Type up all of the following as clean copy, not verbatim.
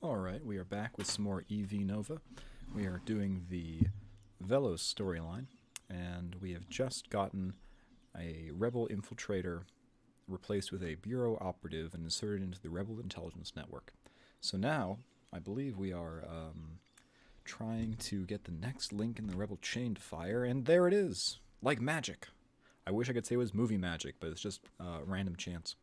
Alright, we are back with some more EV Nova. We are doing the Vell-os storyline, and we have just gotten a rebel infiltrator replaced with a bureau operative and inserted into the rebel intelligence network. So now, I believe we are trying to get the next link in the rebel chain to fire, and there it is! Like magic! I wish I could say it was movie magic, but it's just random chance.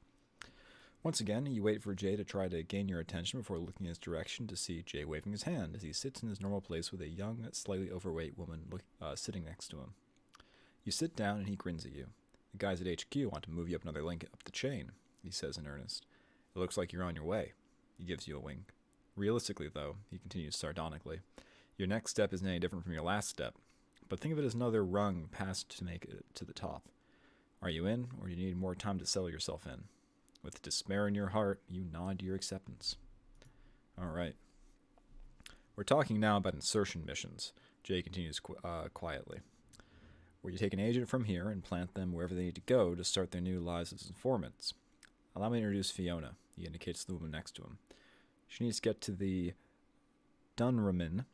Once again, you wait for Jay to try to gain your attention before looking in his direction to see Jay waving his hand as he sits in his normal place with a young, slightly overweight woman sitting next to him. You sit down and he grins at you. The guys at HQ want to move you up another link up the chain, he says in earnest. It looks like you're on your way. He gives you a wink. Realistically, though, he continues sardonically, your next step isn't any different from your last step, but think of it as another rung passed to make it to the top. Are you in, or do you need more time to settle yourself in? With despair in your heart, you nod your acceptance. Alright. We're talking now about insertion missions, Jay continues quietly, where you take an agent from here and plant them wherever they need to go to start their new lives as informants. Allow me to introduce Fiona, he indicates the woman next to him. She needs to get to the Dunraman,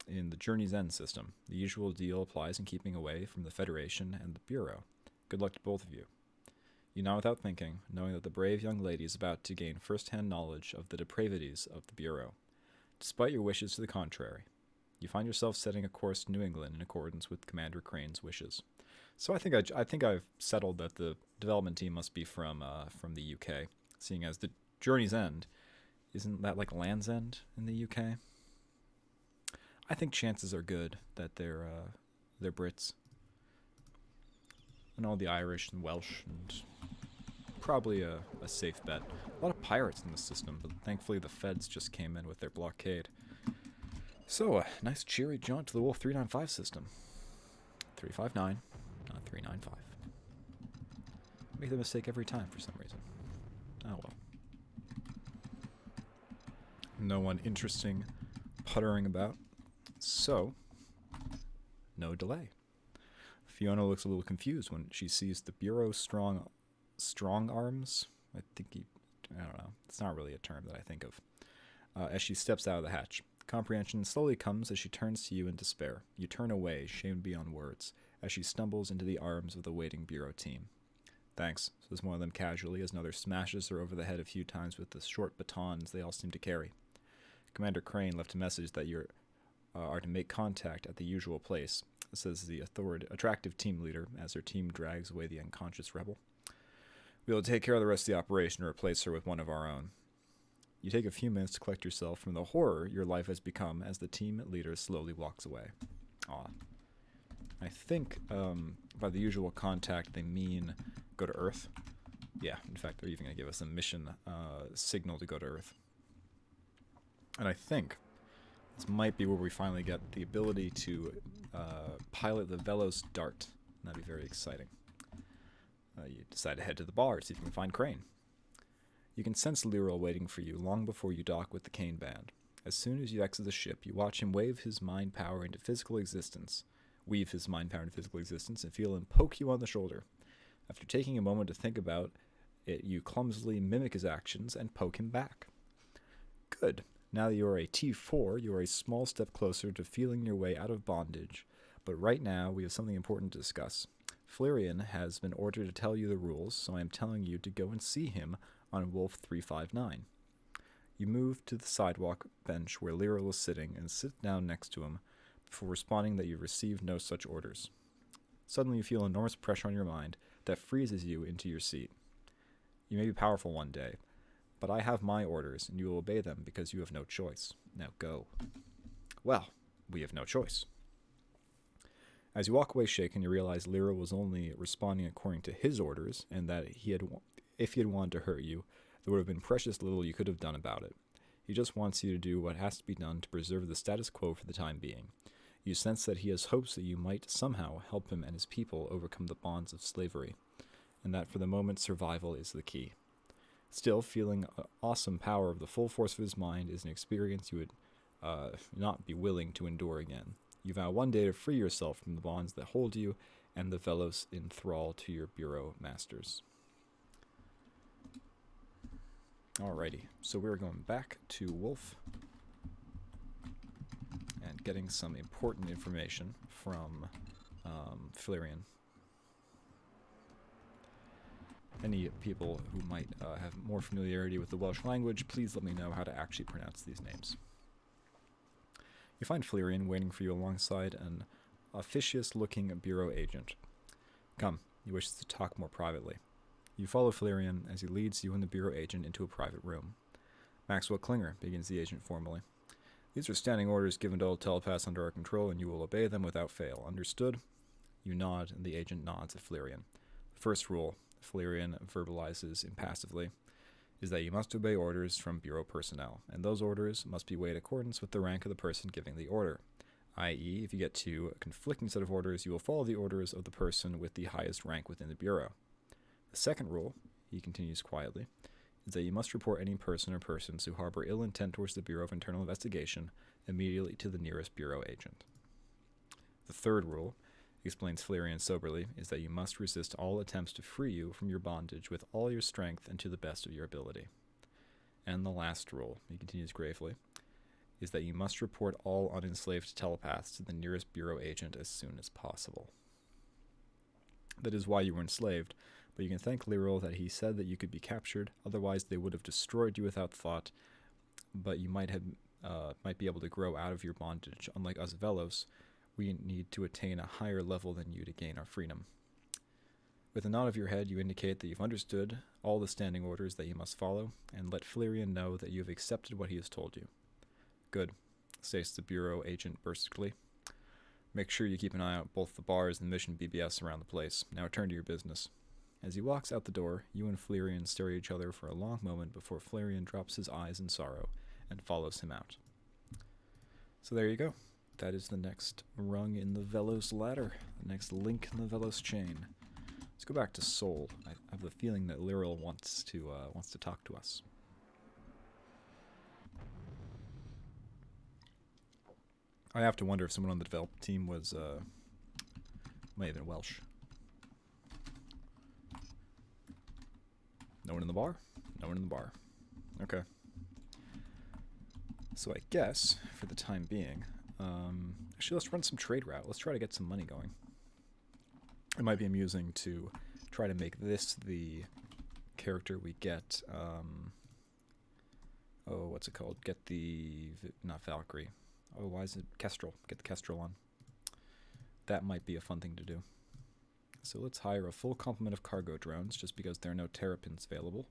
in the Journey's End system. The usual deal applies in keeping away from the Federation and the Bureau. Good luck to both of you. You nod without thinking, knowing that the brave young lady is about to gain first-hand knowledge of the depravities of the Bureau. Despite your wishes to the contrary, you find yourself setting a course to New England in accordance with Commander Crane's wishes. So I think I've settled that the development team must be from the UK, seeing as the Journey's End, isn't that like Land's End in the UK? I think chances are good that they're Brits. And all the Irish and Welsh, and probably a safe bet. A lot of pirates in the system, but thankfully the feds just came in with their blockade. So, a nice cheery jaunt to the Wolf 395 system. 359, not 395. Make the mistake every time for some reason. Oh well. No one interesting puttering about. So, no delay. Fiona looks a little confused when she sees the Bureau strong arms. I don't know. It's not really a term that I think of. As she steps out of the hatch. Comprehension slowly comes as she turns to you in despair. You turn away, shamed beyond words, as she stumbles into the arms of the waiting Bureau team. Thanks, says one of them casually as another smashes her over the head a few times with the short batons they all seem to carry. Commander Crane left a message that you are to make contact at the usual place, says the attractive team leader as her team drags away the unconscious rebel. We'll take care of the rest of the operation and replace her with one of our own. You take a few minutes to collect yourself from the horror your life has become as the team leader slowly walks away. Aw. I think by the usual contact they mean go to Earth. Yeah, in fact they're even going to give us a mission signal to go to Earth. And I think this might be where we finally get the ability to pilot the Vell-os Dart. That'd be very exciting. You decide to head to the bar to see if you can find Crane. You can sense Liril waiting for you long before you dock with the Kane Band. As soon as you exit the ship, you watch him weave his mind power into physical existence, and feel him poke you on the shoulder. After taking a moment to think about it, you clumsily mimic his actions and poke him back. Good. Now that you are a T4, you are a small step closer to feeling your way out of bondage. But right now, we have something important to discuss. Florian has been ordered to tell you the rules, so I am telling you to go and see him on Wolf 359. You move to the sidewalk bench where Liril is sitting and sit down next to him before responding that you've received no such orders. Suddenly you feel enormous pressure on your mind that freezes you into your seat. You may be powerful one day, but I have my orders, and you will obey them because you have no choice. Now go. Well, we have no choice. As you walk away shaken, you realize Liril was only responding according to his orders, and that if he had wanted to hurt you, there would have been precious little you could have done about it. He just wants you to do what has to be done to preserve the status quo for the time being. You sense that he has hopes that you might somehow help him and his people overcome the bonds of slavery, and that for the moment survival is the key. Still, feeling awesome power of the full force of his mind is an experience you would not be willing to endure again. You vow one day to free yourself from the bonds that hold you and the Vell-os in thrall to your Bureau masters. Alrighty, so we're going back to Wolf and getting some important information from Flirian. Any people who might have more familiarity with the Welsh language, please let me know how to actually pronounce these names. You find Flirian waiting for you alongside an officious-looking bureau agent. Come, he wishes to talk more privately. You follow Flirian as he leads you and the bureau agent into a private room. Maxwell Klinger, begins the agent formally. These are standing orders given to all telepaths under our control, and you will obey them without fail. Understood? You nod, and the agent nods at Flirian. The first rule, Flirian verbalizes impassively, is that you must obey orders from bureau personnel, and those orders must be weighed in accordance with the rank of the person giving the order. I.e., if you get to a conflicting set of orders, you will follow the orders of the person with the highest rank within the bureau. The second rule, he continues quietly, is that you must report any person or persons who harbor ill intent towards the Bureau of Internal Investigation immediately to the nearest bureau agent. The third rule, explains Flirian soberly, is that you must resist all attempts to free you from your bondage with all your strength and to the best of your ability. And the last rule, he continues gravely, is that you must report all unenslaved telepaths to the nearest bureau agent as soon as possible. That is why you were enslaved, but you can thank Liril that he said that you could be captured, otherwise they would have destroyed you without thought, but you might be able to grow out of your bondage. Unlike us Vell-os, we need to attain a higher level than you to gain our freedom. With a nod of your head, you indicate that you've understood all the standing orders that you must follow, and let Flirian know that you have accepted what he has told you. Good, states the bureau agent briskly. Make sure you keep an eye out both the bars and mission BBS around the place. Now return to your business. As he walks out the door, you and Flirian stare at each other for a long moment before Flirian drops his eyes in sorrow and follows him out. So there you go. That is the next rung in the Vell-os ladder, the next link in the Vell-os chain. Let's go back to Sol. I have the feeling that Liril wants to talk to us. I have to wonder if someone on the develop team might have been Welsh. No one in the bar? No one in the bar. Okay. So I guess, for the time being, actually let's run some trade route. Let's try to get some money going. It might be amusing to try to make this the character we get, oh, what's it called? Get the, not Valkyrie. Oh, why is it Kestrel? Get the Kestrel on. That might be a fun thing to do. So let's hire a full complement of cargo drones, just because there are no terrapins available.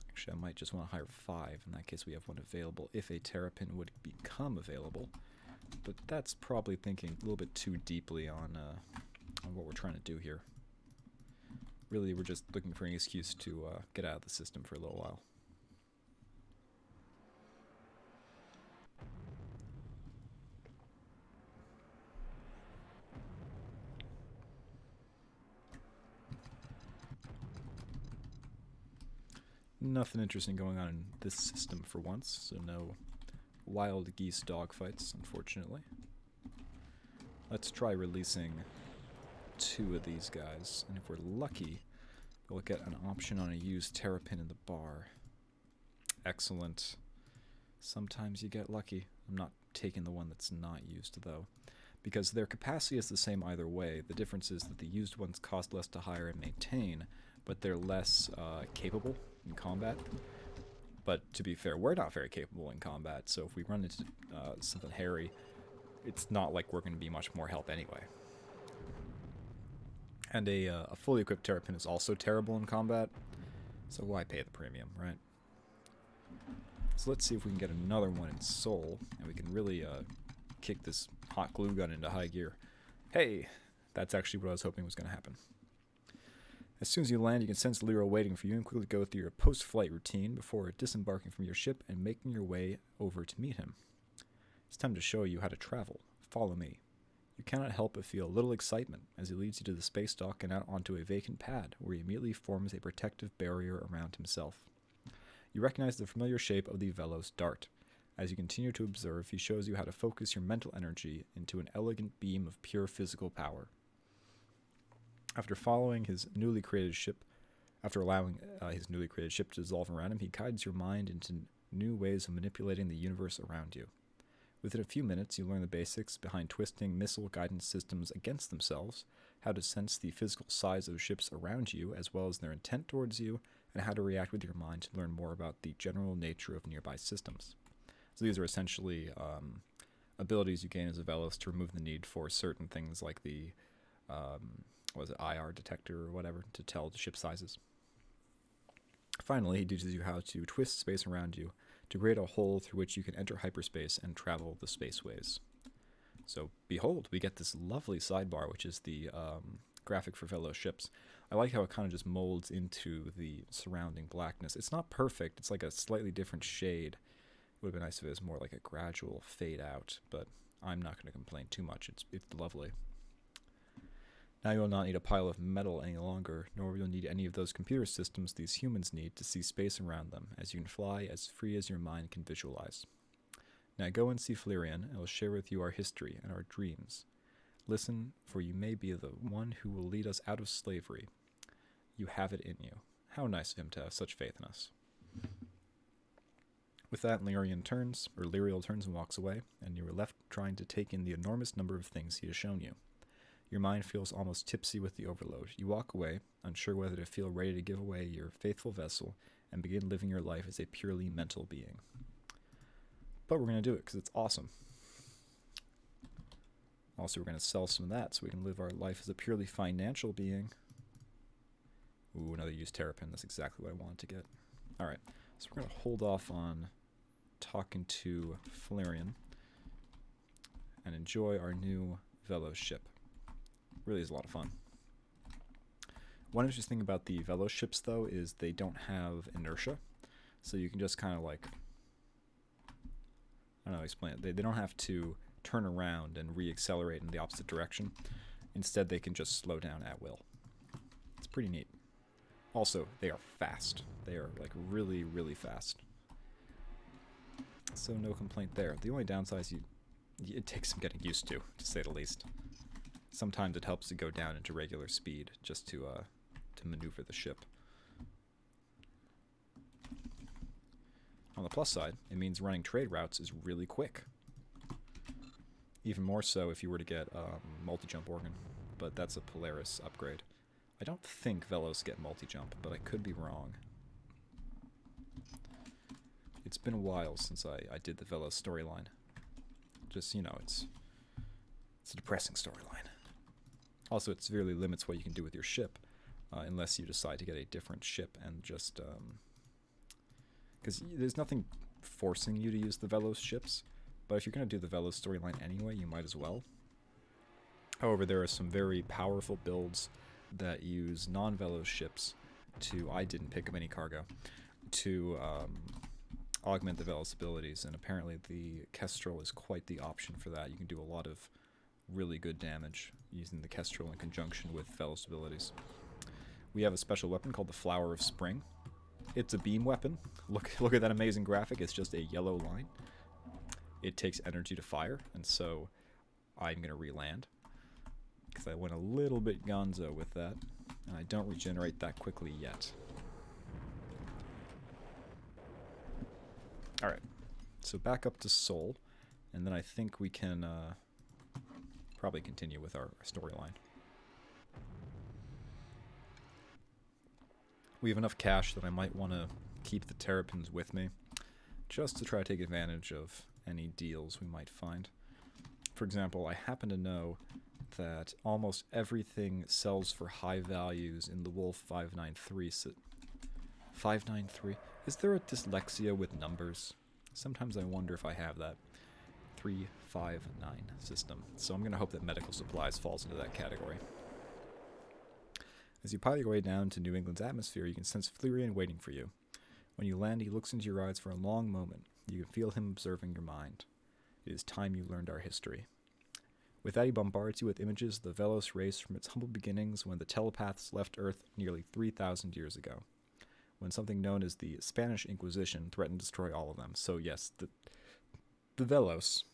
Actually, I might just want to hire 5. In that case, we have one available if a terrapin would become available. But that's probably thinking a little bit too deeply on what we're trying to do here. Really, we're just looking for an excuse to get out of the system for a little while. Nothing interesting going on in this system for once, so no wild geese dogfights, unfortunately. Let's try releasing 2 of these guys, and if we're lucky, we'll get an option on a used terrapin in the bar. Excellent. Sometimes you get lucky. I'm not taking the one that's not used, though, because their capacity is the same either way. The difference is that the used ones cost less to hire and maintain, but they're less capable in combat. But to be fair, we're not very capable in combat, so if we run into something hairy, it's not like we're going to be much more help anyway. And a fully equipped terrapin is also terrible in combat, so why pay the premium, right? So let's see if we can get another one in Sol, and we can really kick this hot glue gun into high gear. Hey, that's actually what I was hoping was going to happen. As soon as you land, you can sense Liril waiting for you and quickly go through your post-flight routine before disembarking from your ship and making your way over to meet him. It's time to show you how to travel. Follow me. You cannot help but feel a little excitement as he leads you to the space dock and out onto a vacant pad where he immediately forms a protective barrier around himself. You recognize the familiar shape of the Vell-os dart. As you continue to observe, he shows you how to focus your mental energy into an elegant beam of pure physical power. After following his newly created ship After allowing his newly created ship to dissolve around him, he guides your mind into new ways of manipulating the universe around you. Within a few minutes, you learn the basics behind twisting missile guidance systems against themselves, how to sense the physical size of ships around you, as well as their intent towards you, and how to react with your mind to learn more about the general nature of nearby systems. So these are essentially abilities you gain as a Vell-os to remove the need for certain things like the IR detector or whatever to tell the ship sizes. Finally, he teaches you how to twist space around you to create a hole through which you can enter hyperspace and travel the spaceways. So, behold, we get this lovely sidebar, which is the graphic for Vell-os ships. I like how it kind of just molds into the surrounding blackness. It's not perfect. It's like a slightly different shade. It would have been nice if it was more like a gradual fade out, but I'm not going to complain too much. It's lovely. Now you will not need a pile of metal any longer, nor will you need any of those computer systems these humans need to see space around them, as you can fly as free as your mind can visualize. Now go and see Liril, and I will share with you our history and our dreams. Listen, for you may be the one who will lead us out of slavery. You have it in you. How nice of him to have such faith in us. With that, Liril turns and walks away, and you are left trying to take in the enormous number of things he has shown you. Your mind feels almost tipsy with the overload. You walk away, unsure whether to feel ready to give away your faithful vessel and begin living your life as a purely mental being. But we're going to do it because it's awesome. Also, we're going to sell some of that so we can live our life as a purely financial being. Ooh, another used terrapin. That's exactly what I wanted to get. Alright, so we're going to hold off on talking to Liril and enjoy our new Vell-os ship. Really is a lot of fun. One interesting thing about the Vell-os ships, though, is they don't have inertia. So you can just kind of like, I don't know, explain it. They don't have to turn around and re-accelerate in the opposite direction. Instead, they can just slow down at will. It's pretty neat. Also, they are fast. They are like really, really fast. So no complaint there. The only downside is it takes some getting used to say the least. Sometimes it helps to go down into regular speed just to maneuver the ship. On the plus side, it means running trade routes is really quick. Even more so if you were to get multi-jump organ, but that's a Polaris upgrade. I don't think Vell-os get multi-jump, but I could be wrong. It's been a while since I did the Vell-os storyline. Just, you know, it's a depressing storyline. Also, it severely limits what you can do with your ship, unless you decide to get a different ship and just... because there's nothing forcing you to use the Vell-os ships, but if you're going to do the Vell-os storyline anyway, you might as well. However, there are some very powerful builds that use non-Vell-os ships to... I didn't pick up any cargo. To augment the Vell-os abilities, and apparently the Kestrel is quite the option for that. You can do a lot of really good damage using the Kestrel in conjunction with Vell-os abilities. We have a special weapon called the Flower of Spring. It's a beam weapon. Look at that amazing graphic. It's just a yellow line. It takes energy to fire, and so I'm going to re-land because I went a little bit gonzo with that, and I don't regenerate that quickly yet. Alright, so back up to Seoul, and then I think we can probably continue with our storyline. We have enough cash that I might want to keep the terrapins with me, just to try to take advantage of any deals we might find. For example, I happen to know that almost everything sells for high values in the Wolf 593. 593? Is there a dyslexia with numbers? Sometimes I wonder if I have that. 359 system. So I'm going to hope that medical supplies falls into that category. As you pilot your way down to New England's atmosphere, you can sense Liril waiting for you. When you land, he looks into your eyes for a long moment. You can feel him observing your mind. It is time you learned our history. With that, he bombards you with images of the Vell-os race from its humble beginnings when the telepaths left Earth nearly 3,000 years ago, when something known as the Spanish Inquisition threatened to destroy all of them. So yes, the Vell-os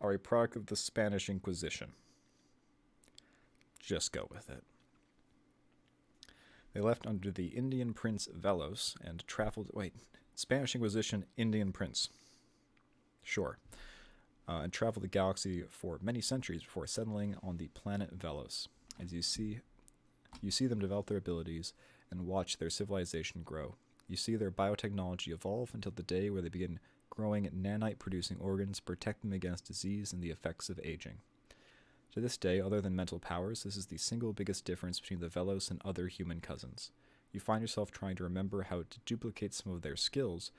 are a product of the Spanish Inquisition. Just go with it. They left under the Indian Prince Vell-os and traveled... Wait, Spanish Inquisition, Indian Prince. Sure. And traveled the galaxy for many centuries before settling on the planet Vell-os. As you see them develop their abilities and watch their civilization grow. You see their biotechnology evolve until the day where they begin growing nanite-producing organs, protect them against disease and the effects of aging. To this day, other than mental powers, this is the single biggest difference between the Vell-os and other human cousins. You find yourself trying to remember how to duplicate some of their skills,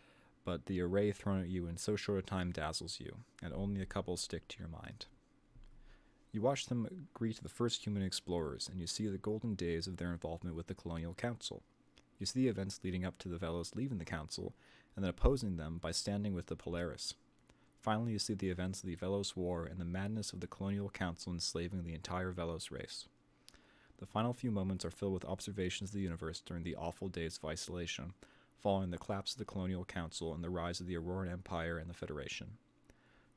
but the array thrown at you in so short a time dazzles you, and only a couple stick to your mind. You watch them greet the first human explorers, and you see the golden days of their involvement with the Colonial Council. You see the events leading up to the Vell-os leaving the Council, and then opposing them by standing with the Polaris. Finally, you see the events of the Vell-os War and the madness of the Colonial Council enslaving the entire Vell-os race. The final few moments are filled with observations of the universe during the awful days of isolation, following the collapse of the Colonial Council and the rise of the Auroran Empire and the Federation.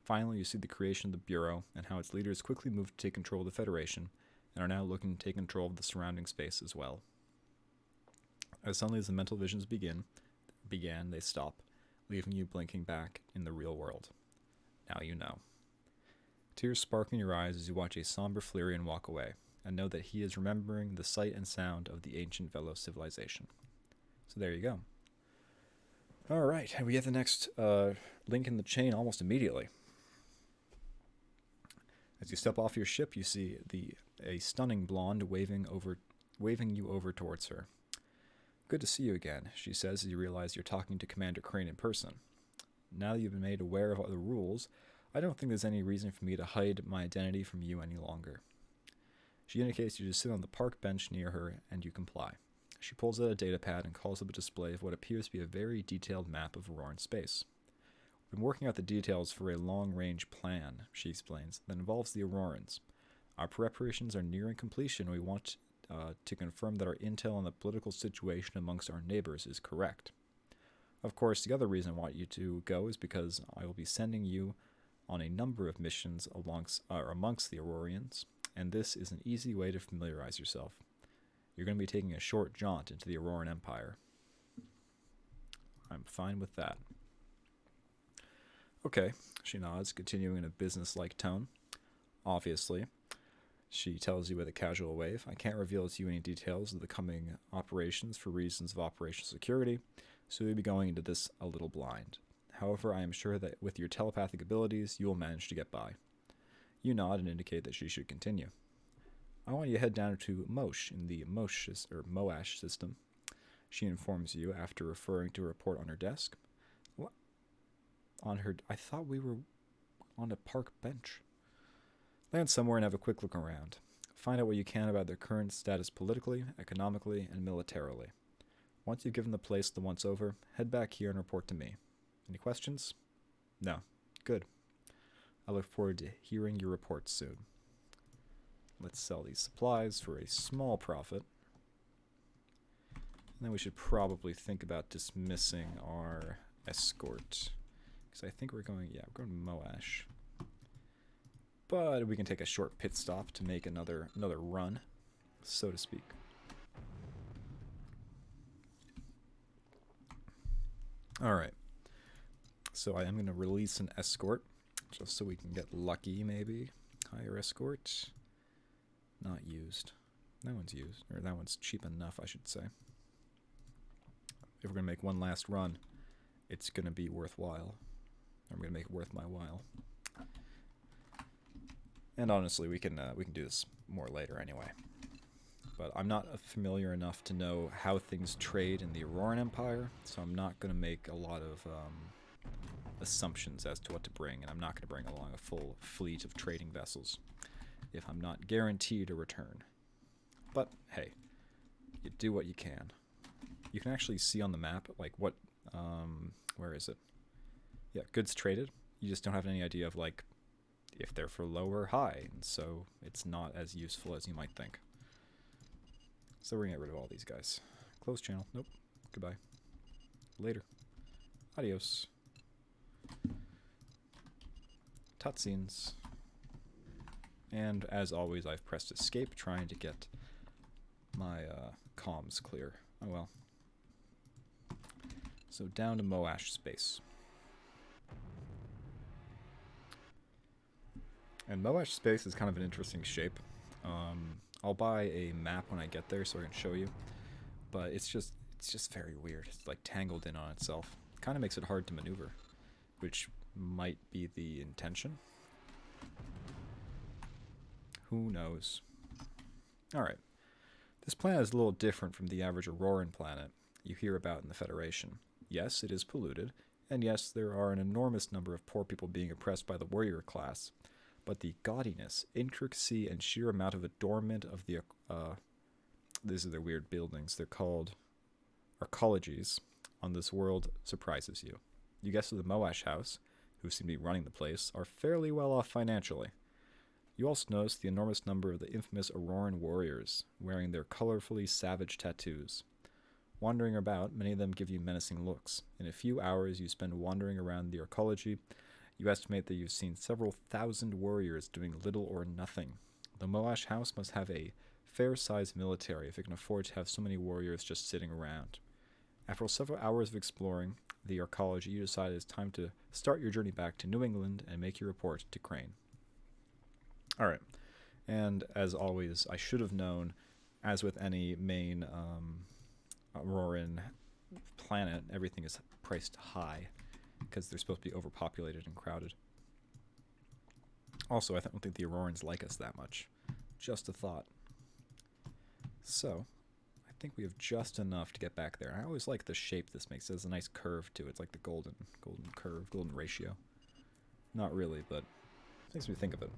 Finally, you see the creation of the Bureau and how its leaders quickly moved to take control of the Federation and are now looking to take control of the surrounding space as well. As suddenly as the mental visions began, they stop, leaving you blinking back in the real world. Now you know. Tears sparkle in your eyes as you watch a somber Flirian walk away, and know that he is remembering the sight and sound of the ancient Vell-os civilization. So there you go. Alright, and we get the next link in the chain almost immediately. As you step off your ship, you see a stunning blonde waving you over towards her. Good to see you again, she says as you realize you're talking to Commander Crane in person. Now that you've been made aware of the rules, I don't think there's any reason for me to hide my identity from you any longer. She indicates you to sit on the park bench near her, and you comply. She pulls out a datapad and calls up a display of what appears to be a very detailed map of Auroran space. We've been working out the details for a long-range plan, she explains, that involves the Aurorans. Our preparations are nearing completion, and we want to confirm that our intel on the political situation amongst our neighbors is correct. Of course, the other reason I want you to go is because I will be sending you on a number of missions amongst the Aurorians, and this is an easy way to familiarize yourself. You're going to be taking a short jaunt into the Auroran Empire. I'm fine with that. Okay, she nods, continuing in a business-like tone. Obviously, she tells you with a casual wave, I can't reveal to you any details of the coming operations for reasons of operational security, so you'll be going into this a little blind. However, I am sure that with your telepathic abilities, you will manage to get by. You nod and indicate that she should continue. I want you to head down to Moe Asch in the Moe Asch system, she informs you after referring to a report on her desk. What? I thought we were on a park bench. Land somewhere and have a quick look around. Find out what you can about their current status politically, economically, and militarily. Once you've given the place the once over, head back here and report to me. Any questions? No. Good. I look forward to hearing your reports soon. Let's sell these supplies for a small profit. And then we should probably think about dismissing our escort. Because I think we're going to Moe Asch. But we can take a short pit stop to make another run, so to speak. Alright. So I am going to release an escort, just so we can get lucky, maybe. Hire escort. Not used. That one's used. Or that one's cheap enough, I should say. If we're going to make one last run, it's going to be worthwhile. I'm going to make it worth my while. And honestly, we can do this more later anyway. But I'm not familiar enough to know how things trade in the Auroran Empire, so I'm not going to make a lot of assumptions as to what to bring, and I'm not going to bring along a full fleet of trading vessels if I'm not guaranteed a return. But hey, you do what you can. You can actually see on the map, like, what, where is it? Yeah, goods traded. You just don't have any idea of, like, if they're for low or high, and so it's not as useful as you might think. So we're going to get rid of all these guys. Close channel. Nope. Goodbye. Later. Adios. Cutscenes. And as always, I've pressed escape, trying to get my comms clear. Oh well. So down to Moe Asch space. And Moe Asch space is kind of an interesting shape. I'll buy a map when I get there so I can show you. But it's just very weird. It's like tangled in on itself. Kind of makes it hard to maneuver, which might be the intention. Who knows? Alright. This planet is a little different from the average Auroran planet you hear about in the Federation. Yes, it is polluted, and yes, there are an enormous number of poor people being oppressed by the warrior class. But the gaudiness, intricacy, and sheer amount of adornment of the these are their weird buildings. They're called arcologies on this world surprises you. You guessed the Moe Asch house, who seem to be running the place, are fairly well off financially. You also notice the enormous number of the infamous Auroran warriors, wearing their colorfully savage tattoos. Wandering about, many of them give you menacing looks. In a few hours you spend wandering around the arcology, you estimate that you've seen several thousand warriors doing little or nothing. The Moe Asch house must have a fair-sized military if it can afford to have so many warriors just sitting around. After several hours of exploring the arcology, you decide it's time to start your journey back to New England and make your report to Crane. Alright, and as always, I should have known, as with any main Auroran planet, everything is priced high, because they're supposed to be overpopulated and crowded. Also, I don't think the Aurorans like us that much. Just a thought. So, I think we have just enough to get back there. I always like the shape this makes. It has a nice curve to it. It's like the golden curve, golden ratio. Not really, but it makes me think of it.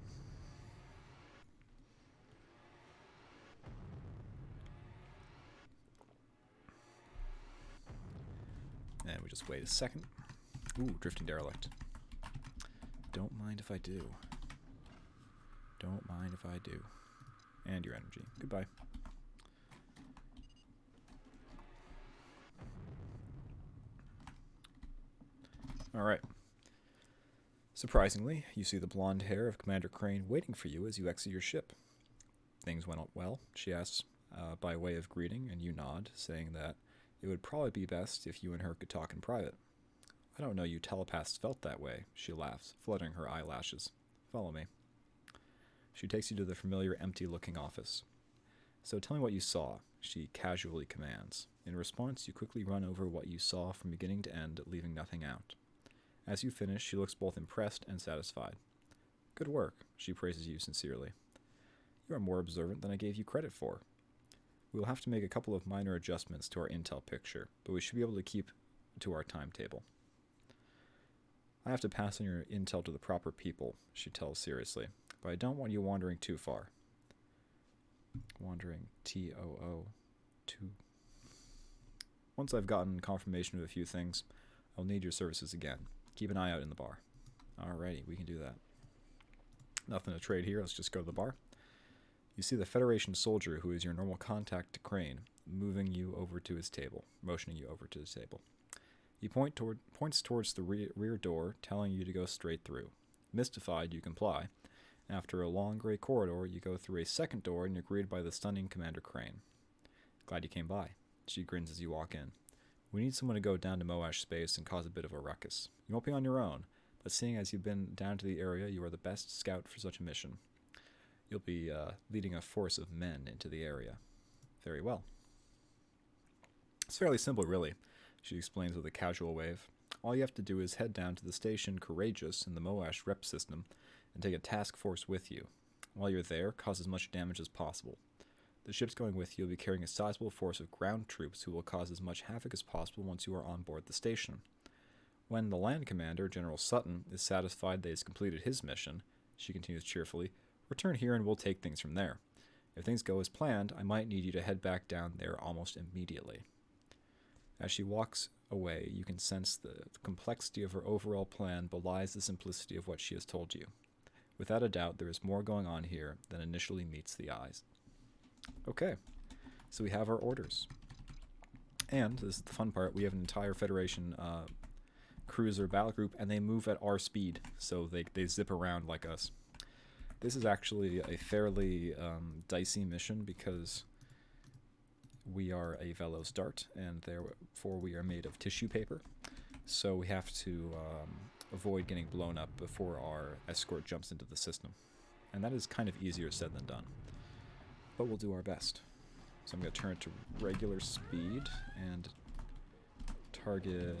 And we just wait a second. Ooh, drifting derelict. Don't mind if I do. Don't mind if I do. And your energy. Goodbye. Alright. Surprisingly, you see the blonde hair of Commander Crane waiting for you as you exit your ship. Things went well, she asks, by way of greeting, and you nod, saying that it would probably be best if you and her could talk in private. I don't know you telepaths felt that way, she laughs, fluttering her eyelashes. Follow me. She takes you to the familiar empty-looking office. So tell me what you saw, she casually commands. In response, you quickly run over what you saw from beginning to end, leaving nothing out. As you finish, she looks both impressed and satisfied. Good work, she praises you sincerely. You are more observant than I gave you credit for. We will have to make a couple of minor adjustments to our intel picture, but we should be able to keep to our timetable. I have to pass on your intel to the proper people, she tells seriously, but I don't want you wandering too far. Wandering TOO. Too. Once I've gotten confirmation of a few things, I'll need your services again. Keep an eye out in the bar. Alrighty, we can do that. Nothing to trade here, let's just go to the bar. You see the Federation soldier, who is your normal contact to Crane, motioning you over to his table. He points towards the rear door, telling you to go straight through. Mystified, you comply. After a long gray corridor, you go through a second door and you're greeted by the stunning Commander Crane. Glad you came by. She grins as you walk in. We need someone to go down to Moe Asch space and cause a bit of a ruckus. You won't be on your own, but seeing as you've been down to the area, you are the best scout for such a mission. You'll be leading a force of men into the area. Very well. It's fairly simple, really, she explains with a casual wave. All you have to do is head down to the station Courageous in the Moe Asch rep system and take a task force with you. While you're there, cause as much damage as possible. The ships going with you will be carrying a sizable force of ground troops who will cause as much havoc as possible once you are on board the station. When the land commander, General Sutton, is satisfied that he has completed his mission, she continues cheerfully, return here and we'll take things from there. If things go as planned, I might need you to head back down there almost immediately. As she walks away, you can sense the complexity of her overall plan belies the simplicity of what she has told you. Without a doubt, there is more going on here than initially meets the eyes. Okay, so we have our orders. And, this is the fun part, we have an entire Federation cruiser battle group, and they move at our speed, so they zip around like us. This is actually a fairly dicey mission because we are a Vell-os dart, and therefore we are made of tissue paper. So we have to avoid getting blown up before our escort jumps into the system. And that is kind of easier said than done. But we'll do our best. So I'm going to turn it to regular speed and target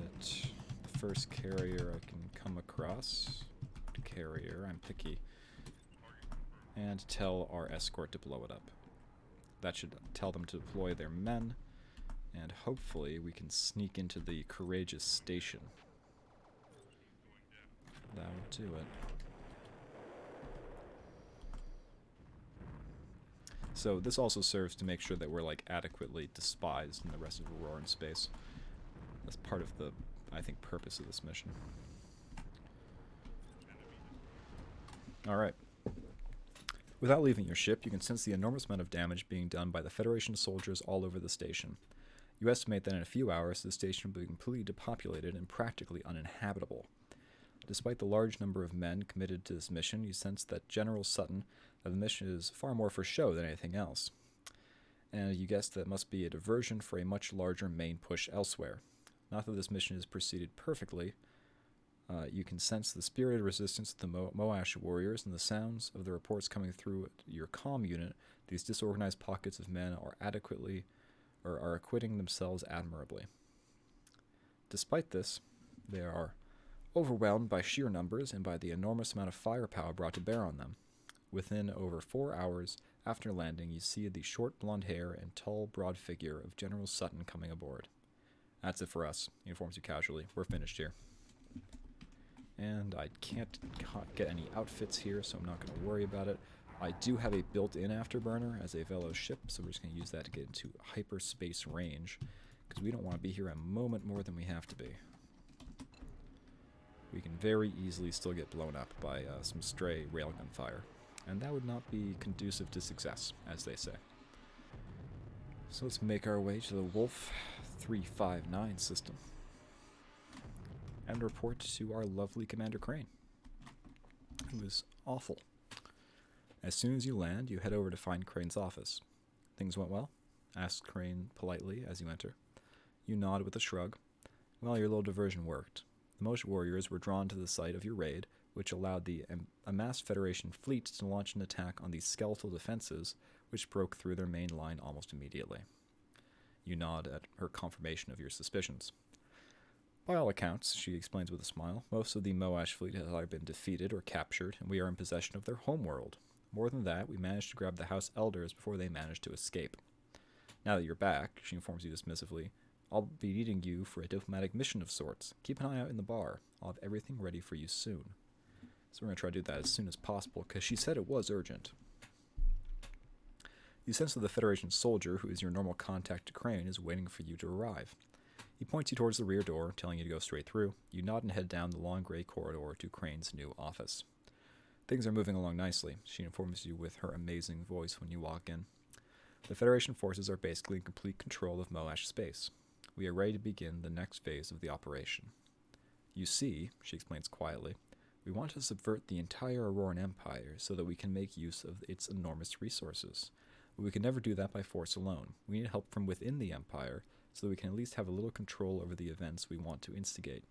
the first carrier I can come across. Carrier, I'm picky. And tell our escort to blow it up. That should tell them to deploy their men, and hopefully we can sneak into the courageous station. That will do it. So this also serves to make sure that we're like adequately despised in the rest of Auroran space. That's part of the, I think, purpose of this mission. Alright. Without leaving your ship, you can sense the enormous amount of damage being done by the Federation soldiers all over the station. You estimate that in a few hours, the station will be completely depopulated and practically uninhabitable. Despite the large number of men committed to this mission, you sense that General Sutton, that the mission is far more for show than anything else. And you guess that must be a diversion for a much larger main push elsewhere. Not that this mission is proceeded perfectly. You can sense the spirited resistance of the Moe Asch warriors and the sounds of the reports coming through your comm unit. These disorganized pockets of men are acquitting themselves admirably. Despite this, they are overwhelmed by sheer numbers and by the enormous amount of firepower brought to bear on them. Within over 4 hours after landing, you see the short blonde hair and tall, broad figure of General Sutton coming aboard. That's it for us, he informs you casually. We're finished here. And I can't get any outfits here, so I'm not going to worry about it. I do have a built-in afterburner as a Vell-os ship, so we're just going to use that to get into hyperspace range, because we don't want to be here a moment more than we have to be. We can very easily still get blown up by some stray railgun fire, and that would not be conducive to success, as they say. So let's make our way to the Wolf 359 system and report to our lovely Commander Crane, who is awful. As soon as you land, you head over to find Crane's office. Things went well? Asks Crane politely as you enter. You nod with a shrug. Well, your little diversion worked. The Moe Asch warriors were drawn to the site of your raid, which allowed the amassed Federation fleet to launch an attack on these skeletal defenses, which broke through their main line almost immediately. You nod at her confirmation of your suspicions. By all accounts, she explains with a smile, most of the Moe Asch fleet has either been defeated or captured, and we are in possession of their homeworld. More than that, we managed to grab the House Elders before they managed to escape. Now that you're back, she informs you dismissively, I'll be needing you for a diplomatic mission of sorts. Keep an eye out in the bar. I'll have everything ready for you soon. So we're going to try to do that as soon as possible, because she said it was urgent. You sense that the Federation soldier, who is your normal contact to Crane, is waiting for you to arrive. He points you towards the rear door, telling you to go straight through. You nod and head down the long gray corridor to Crane's new office. Things are moving along nicely, she informs you with her amazing voice when you walk in. The Federation forces are basically in complete control of Moe Asch space. We are ready to begin the next phase of the operation. You see, she explains quietly, we want to subvert the entire Auroran Empire so that we can make use of its enormous resources. But we can never do that by force alone. We need help from within the Empire, so that we can at least have a little control over the events we want to instigate.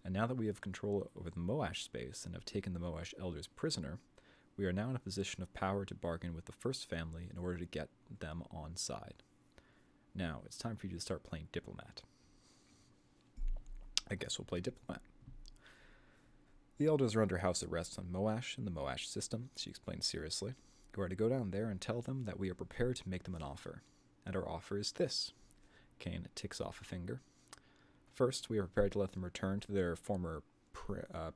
And now that we have control over the Moe Asch space and have taken the Moe Asch elders prisoner, we are now in a position of power to bargain with the First Family in order to get them on side. Now, it's time for you to start playing diplomat. I guess we'll play diplomat. The elders are under house arrest on Moe Asch in the Moe Asch system, she explains seriously. You are to go down there and tell them that we are prepared to make them an offer. And our offer is this. Kane ticks off a finger. First, we are prepared to let them return to their former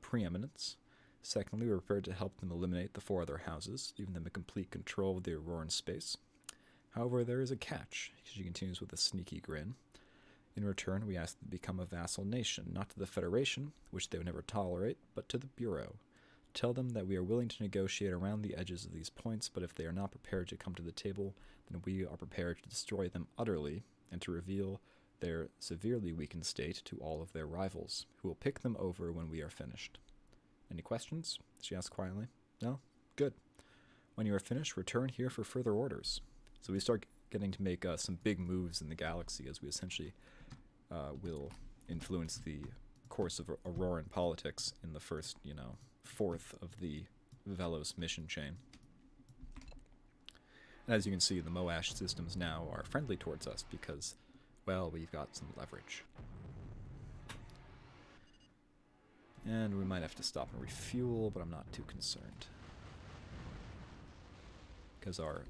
preeminence. Secondly, we are prepared to help them eliminate the 4 other houses, leaving them in complete control of the Auroran space. However, there is a catch, she continues with a sneaky grin. In return, we ask them to become a vassal nation, not to the Federation, which they would never tolerate, but to the Bureau. Tell them that we are willing to negotiate around the edges of these points, but if they are not prepared to come to the table, then we are prepared to destroy them utterly, and to reveal their severely weakened state to all of their rivals, who will pick them over when we are finished. Any questions? She asks quietly. No? Good. When you are finished, return here for further orders. So we start getting to make some big moves in the galaxy, as we essentially will influence the course of Auroran politics in the first, fourth of the Vell-os mission chain. And as you can see, the Moe Asch systems now are friendly towards us because, well, we've got some leverage. And we might have to stop and refuel, but I'm not too concerned, because our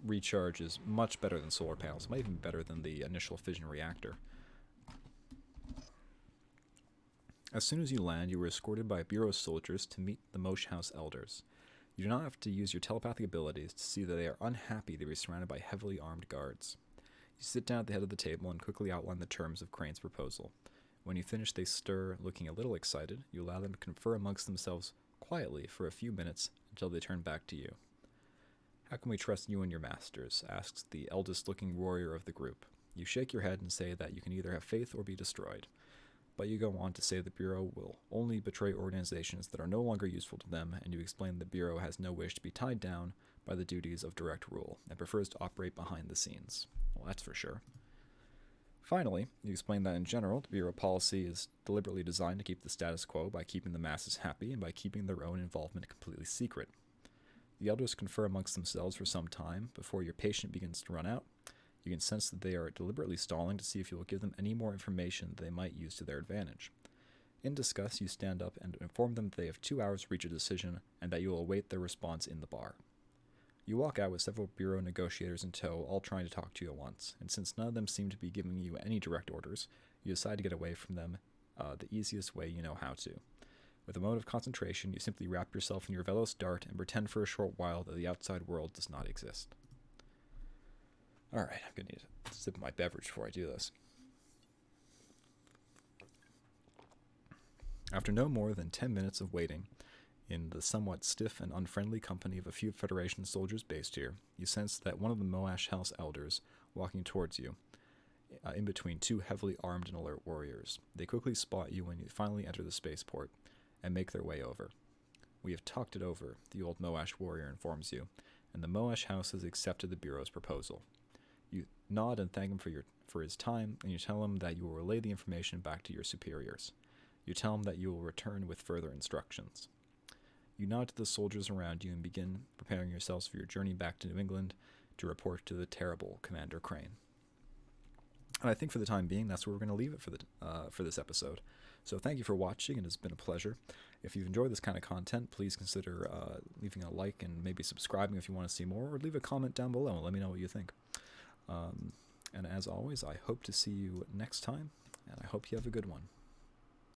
recharge is much better than solar panels, might even be better than the initial fission reactor. As soon as you land, you are escorted by Bureau soldiers to meet the Moe House elders. You do not have to use your telepathic abilities to see that they are unhappy to be surrounded by heavily armed guards. You sit down at the head of the table and quickly outline the terms of Crane's proposal. When you finish, they stir, looking a little excited. You allow them to confer amongst themselves quietly for a few minutes until they turn back to you. "How can we trust you and your masters?" asks the eldest-looking warrior of the group. You shake your head and say that you can either have faith or be destroyed. But you go on to say the Bureau will only betray organizations that are no longer useful to them, and you explain the Bureau has no wish to be tied down by the duties of direct rule, and prefers to operate behind the scenes. Well, that's for sure. Finally, you explain that in general, the Bureau policy is deliberately designed to keep the status quo by keeping the masses happy and by keeping their own involvement completely secret. The elders confer amongst themselves for some time before your patient begins to run out. You can sense that they are deliberately stalling to see if you will give them any more information that they might use to their advantage. In disgust, you stand up and inform them that they have 2 hours to reach a decision and that you will await their response in the bar. You walk out with several Bureau negotiators in tow, all trying to talk to you at once, and since none of them seem to be giving you any direct orders, you decide to get away from them the easiest way you know how to. With a moment of concentration, you simply wrap yourself in your Vell-os dart and pretend for a short while that the outside world does not exist. Alright, I'm going to need a sip of my beverage before I do this. After no more than 10 minutes of waiting, in the somewhat stiff and unfriendly company of a few Federation soldiers based here, you sense that one of the Moe Asch House elders walking towards you, in between two heavily armed and alert warriors. They quickly spot you when you finally enter the spaceport, and make their way over. "We have talked it over," the old Moe Asch warrior informs you, "and the Moe Asch House has accepted the Bureau's proposal." You nod and thank him for his time, and you tell him that you will relay the information back to your superiors. You tell him that you will return with further instructions. You nod to the soldiers around you and begin preparing yourselves for your journey back to New England to report to the terrible Commander Crane. And I think for the time being, that's where we're going to leave it for this episode. So thank you for watching. It has been a pleasure. If you've enjoyed this kind of content, please consider leaving a like and maybe subscribing if you want to see more, or leave a comment down below and let me know what you think. And as always, I hope to see you next time, and I hope you have a good one.